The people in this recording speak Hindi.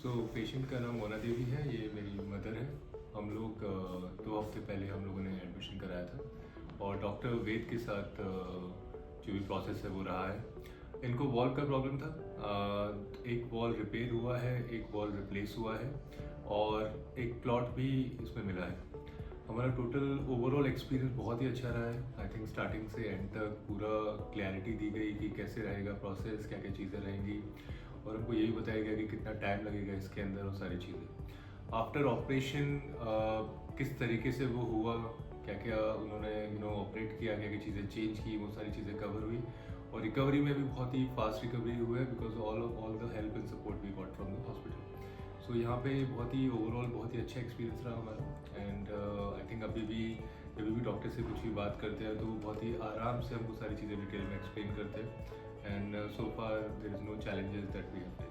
पेशेंट का नाम मोना देवी है, ये मेरी मदर है। हम लोग 2 हफ्ते पहले हम लोगों ने एडमिशन कराया था और डॉक्टर वेद के साथ जो भी प्रोसेस है वो रहा है। इनको वॉल्व का प्रॉब्लम था, एक वॉल्व रिपेयर हुआ है, एक वॉल्व रिप्लेस हुआ है और एक क्लॉट भी इसमें मिला है। हमारा टोटल ओवरऑल एक्सपीरियंस बहुत ही अच्छा रहा है। आई थिंक स्टार्टिंग से एंड तक पूरा क्लैरिटी दी गई कि कैसे रहेगा प्रोसेस, क्या क्या चीज़ें रहेंगी और हमको यही बताया गया कि कितना टाइम लगेगा इसके अंदर और सारी चीज़ें। आफ्टर ऑपरेशन किस तरीके से वो हुआ, क्या क्या उन्होंने ऑपरेट किया, क्या क्या चीज़ें चेंज की, वो सारी चीज़ें कवर हुई और रिकवरी में भी बहुत ही फास्ट रिकवरी हुआ है because all the help and support we got from the hospital. So यहाँ पे बहुत ही ओवरऑल बहुत ही अच्छा एक्सपीरियंस रहा हमारा एंड आई थिंक अभी भी डॉक्टर से कुछ भी बात करते हैं तो वो बहुत ही आराम से हमको सारी चीज़ें डिटेल में एक्सप्लेन करते हैं and so far there is no challenges that we have.